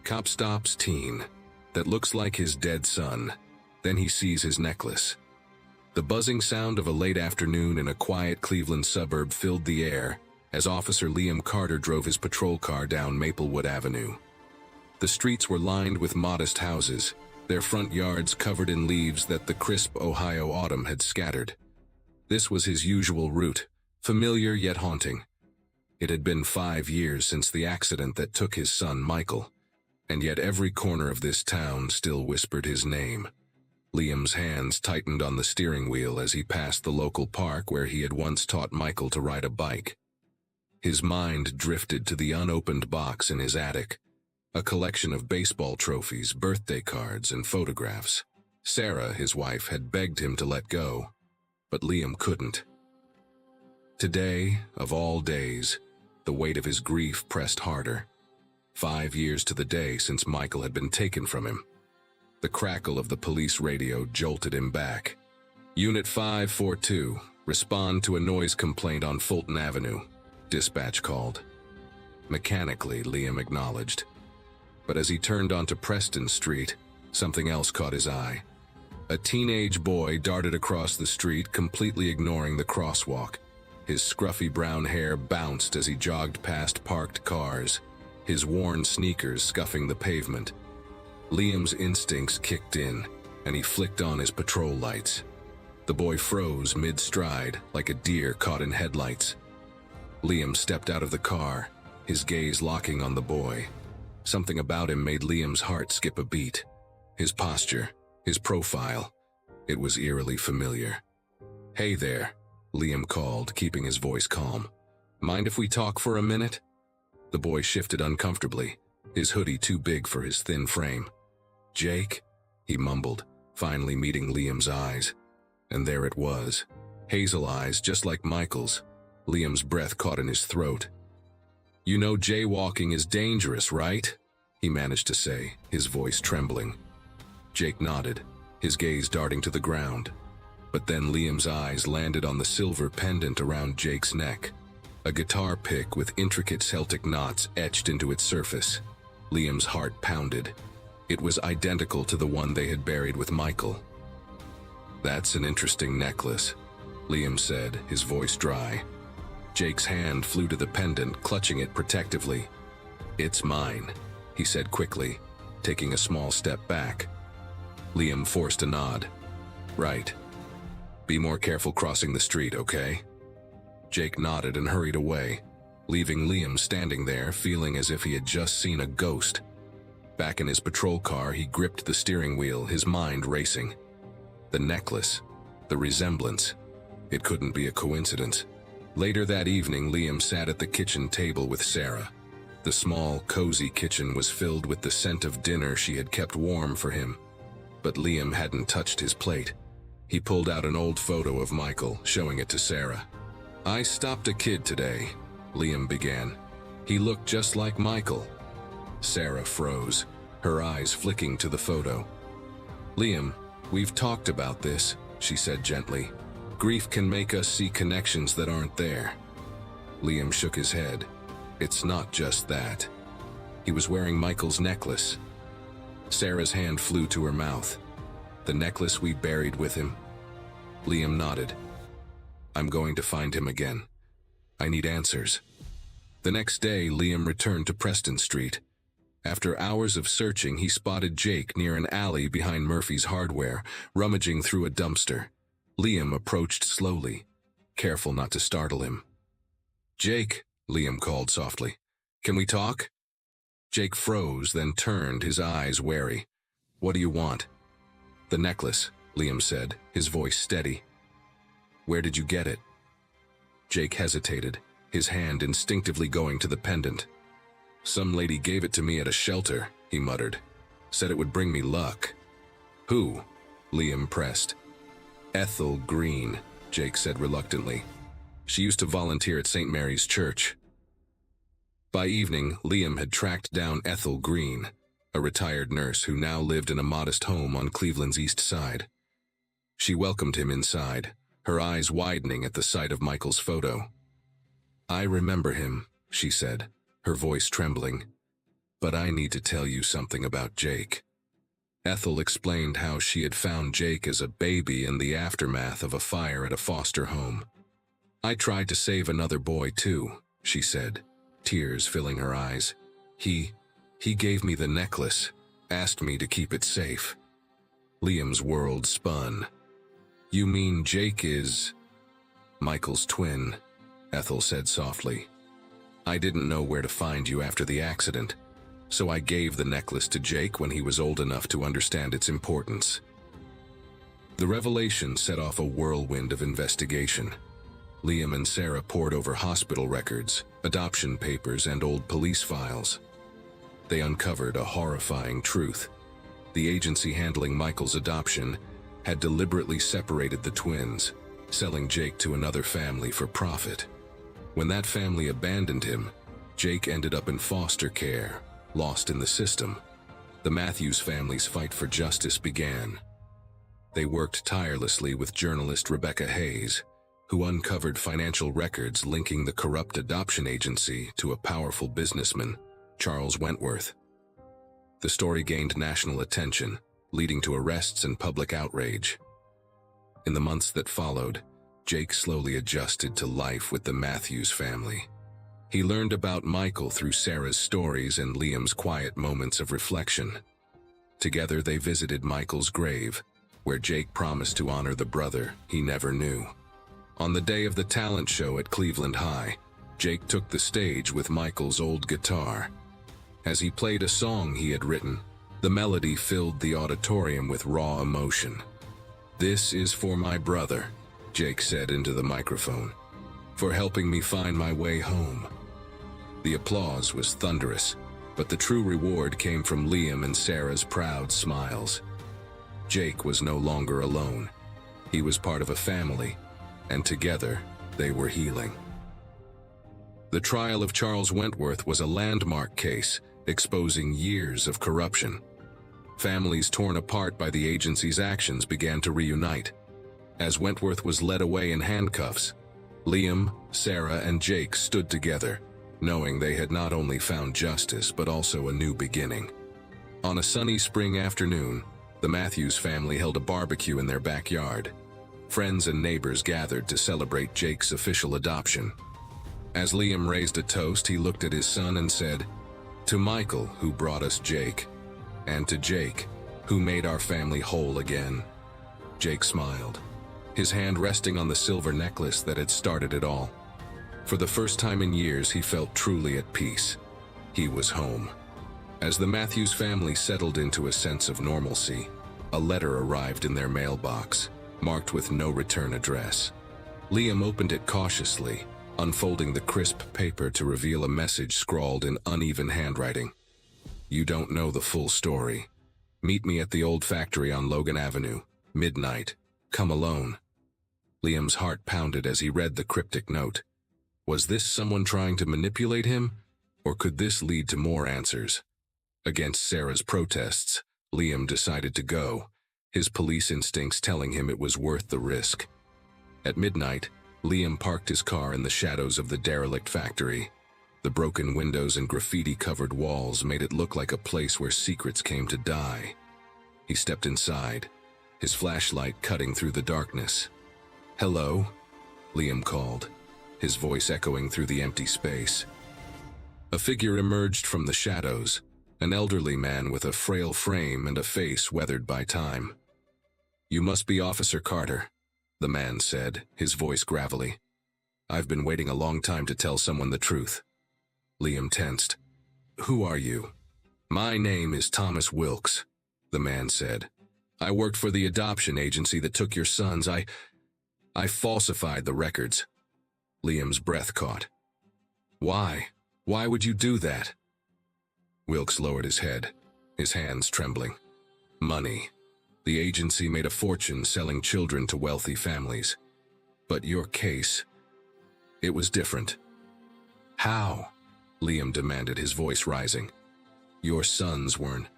Cop stops teen. That looks like his dead son. Then he sees his necklace. The buzzing sound of a late afternoon in a quiet Cleveland suburb filled the air as Officer Liam Carter drove his patrol car down Maplewood Avenue. The streets were lined with modest houses, their front yards covered in leaves that the crisp Ohio autumn had scattered. This was his usual route, familiar yet haunting. It had been 5 years since the accident that took his son Michael, and yet every corner of this town still whispered his name. Liam's hands tightened on the steering wheel as he passed the local park where he had once taught Michael to ride a bike. His mind drifted to the unopened box in his attic, a collection of baseball trophies, birthday cards, and photographs. Sarah, his wife, had begged him to let go, but Liam couldn't. Today, of all days, the weight of his grief pressed harder. 5 years to the day since Michael had been taken from him. The crackle of the police radio jolted him back. Unit 542, respond to a noise complaint on Fulton Avenue, dispatch called. Mechanically, Liam acknowledged. But as he turned onto Preston Street, something else caught his eye. A teenage boy darted across the street, completely ignoring the crosswalk. His scruffy brown hair bounced as he jogged past parked cars, his worn sneakers scuffing the pavement. Liam's instincts kicked in, and he flicked on his patrol lights. The boy froze mid-stride, like a deer caught in headlights. Liam stepped out of the car, his gaze locking on the boy. Something about him made Liam's heart skip a beat. His posture, his profile, it was eerily familiar. "Hey there," Liam called, keeping his voice calm. "Mind if we talk for a minute?" The boy shifted uncomfortably, his hoodie too big for his thin frame. "Jake?" he mumbled, finally meeting Liam's eyes. And there it was. Hazel eyes, just like Michael's. Liam's breath caught in his throat. "You know jaywalking is dangerous, right?" he managed to say, his voice trembling. Jake nodded, his gaze darting to the ground. But then Liam's eyes landed on the silver pendant around Jake's neck, a guitar pick with intricate Celtic knots etched into its surface. Liam's heart pounded. It was identical to the one they had buried with Michael. "That's an interesting necklace," Liam said, his voice dry. Jake's hand flew to the pendant, clutching it protectively. "It's mine," he said quickly, taking a small step back. Liam forced a nod. "Right. Be more careful crossing the street, okay?" Jake nodded and hurried away, leaving Liam standing there, feeling as if he had just seen a ghost. Back in his patrol car, he gripped the steering wheel, his mind racing. The necklace, the resemblance. It couldn't be a coincidence. Later that evening, Liam sat at the kitchen table with Sarah. The small, cozy kitchen was filled with the scent of dinner she had kept warm for him. But Liam hadn't touched his plate. He pulled out an old photo of Michael, showing it to Sarah. "I stopped a kid today," Liam began. "He looked just like Michael." Sarah froze, her eyes flicking to the photo. "Liam, we've talked about this," she said gently. "Grief can make us see connections that aren't there." Liam shook his head. "It's not just that." He was wearing Michael's necklace. Sarah's hand flew to her mouth. "The necklace we buried with him?" Liam nodded. "I'm going to find him again. I need answers." The next day, Liam returned to Preston Street. After hours of searching, he spotted Jake near an alley behind Murphy's Hardware, rummaging through a dumpster. Liam approached slowly, careful not to startle him. "Jake," Liam called softly. "Can we talk?" Jake froze, then turned, his eyes wary. "What do you want?" "The necklace," Liam said, his voice steady. "Where did you get it?" Jake hesitated, his hand instinctively going to the pendant. "Some lady gave it to me at a shelter," he muttered. "Said it would bring me luck." "Who?" Liam pressed. "Ethel Green," Jake said reluctantly. "She used to volunteer at St. Mary's Church." By evening, Liam had tracked down Ethel Green, a retired nurse who now lived in a modest home on Cleveland's east side. She welcomed him inside, her eyes widening at the sight of Michael's photo. "I remember him," she said, her voice trembling. But I need to tell you something about Jake. Ethel explained how she had found Jake as a baby in the aftermath of a fire at a foster home. I tried to save another boy too, she said, tears filling her eyes. He gave me the necklace, asked me to keep it safe. Liam's world spun. You mean Jake is Michael's twin, Ethel said softly. I didn't know where to find you after the accident, so I gave the necklace to Jake when he was old enough to understand its importance. The revelation set off a whirlwind of investigation. Liam and Sarah pored over hospital records, adoption papers, and old police files. They uncovered a horrifying truth. The agency handling Michael's adoption had deliberately separated the twins, selling Jake to another family for profit. When that family abandoned him, Jake ended up in foster care, lost in the system. The Matthews family's fight for justice began. They worked tirelessly with journalist Rebecca Hayes, who uncovered financial records linking the corrupt adoption agency to a powerful businessman, Charles Wentworth. The story gained national attention, leading to arrests and public outrage. In the months that followed, Jake slowly adjusted to life with the Matthews family. He learned about Michael through Sarah's stories and Liam's quiet moments of reflection. Together they visited Michael's grave, where Jake promised to honor the brother he never knew. On the day of the talent show at Cleveland High, Jake took the stage with Michael's old guitar. As he played a song he had written, the melody filled the auditorium with raw emotion. "This is for my brother," Jake said into the microphone, "for helping me find my way home." The applause was thunderous, but the true reward came from Liam and Sarah's proud smiles. Jake was no longer alone. He was part of a family, and together they were healing. The trial of Charles Wentworth was a landmark case, exposing years of corruption. Families torn apart by the agency's actions began to reunite. As Wentworth was led away in handcuffs, Liam, Sarah, and Jake stood together, knowing they had not only found justice but also a new beginning. On a sunny spring afternoon, the Matthews family held a barbecue in their backyard. Friends and neighbors gathered to celebrate Jake's official adoption. As Liam raised a toast, he looked at his son and said, "To Michael, who brought us Jake, and to Jake, who made our family whole again." Jake smiled, his hand resting on the silver necklace that had started it all. For the first time in years, he felt truly at peace. He was home. As the Matthews family settled into a sense of normalcy, a letter arrived in their mailbox, marked with no return address. Liam opened it cautiously, unfolding the crisp paper to reveal a message scrawled in uneven handwriting. "You don't know the full story. Meet me at the old factory on Logan Avenue, midnight. Come alone." Liam's heart pounded as he read the cryptic note. Was this someone trying to manipulate him, or could this lead to more answers? Against Sarah's protests, Liam decided to go, his police instincts telling him it was worth the risk. At midnight, Liam parked his car in the shadows of the derelict factory. The broken windows and graffiti-covered walls made it look like a place where secrets came to die. He stepped inside, his flashlight cutting through the darkness. "Hello?" Liam called, his voice echoing through the empty space. A figure emerged from the shadows, an elderly man with a frail frame and a face weathered by time. "You must be Officer Carter," the man said, his voice gravelly. "I've been waiting a long time to tell someone the truth." Liam tensed. "Who are you?" "My name is Thomas Wilkes," the man said. "I worked for the adoption agency that took your sons. I falsified the records." Liam's breath caught. "Why? Why would you do that?" Wilkes lowered his head, his hands trembling. "Money. The agency made a fortune selling children to wealthy families. But your case, it was different." "How?" Liam demanded, his voice rising. "Your sons weren't